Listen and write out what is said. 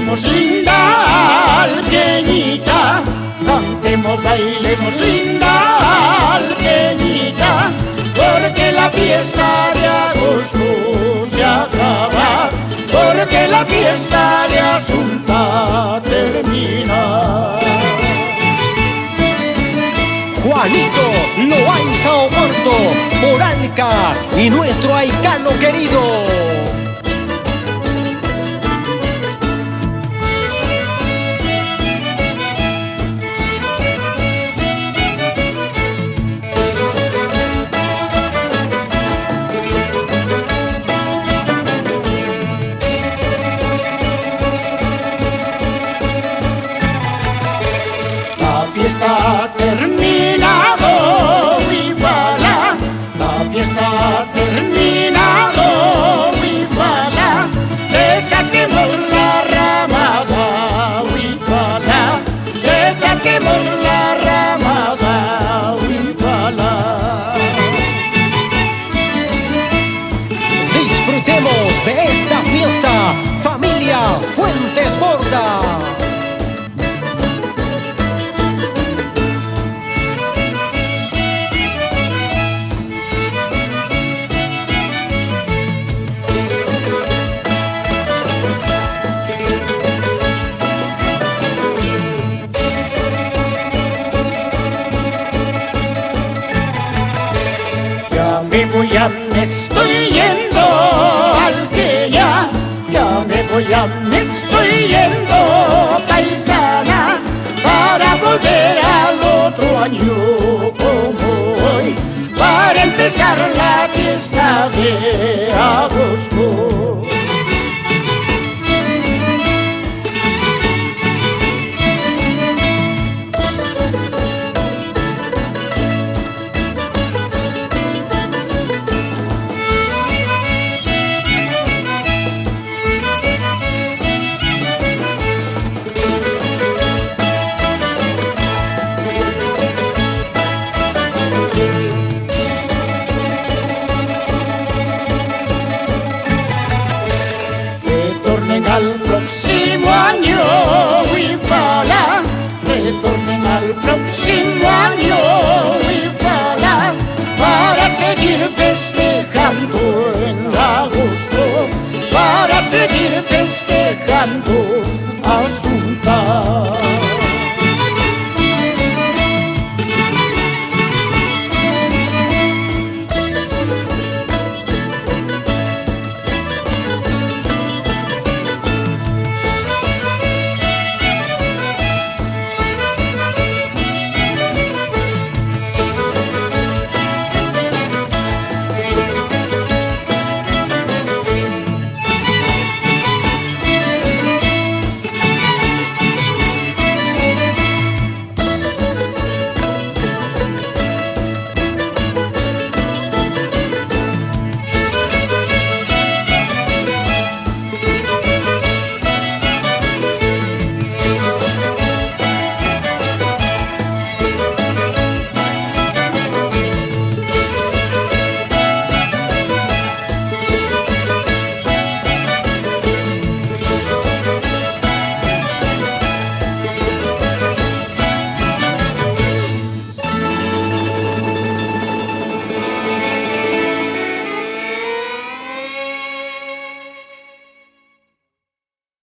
Cantemos linda alqueñita, cantemos, bailemos linda alqueñita, porque la fiesta de agosto se acaba, porque la fiesta de Asunta termina. Juanito Loaiza Oporto, Moralca y nuestro Aicano querido. La fiesta ha terminado, Huipala. La fiesta ha terminado, Huipala. Le saquemos la ramada, Huipala. Le saquemos la ramada, Huipala. Disfrutemos de esta fiesta, familia Fuentes Borda. Ya me estoy yendo, alqueña, ya me estoy yendo, paisana, para volver al otro año como hoy, para empezar la fiesta de agosto. Al próximo año, Huipala, retornen al próximo año, Huipala, para seguir festejando en agosto, para seguir festejando Asunta.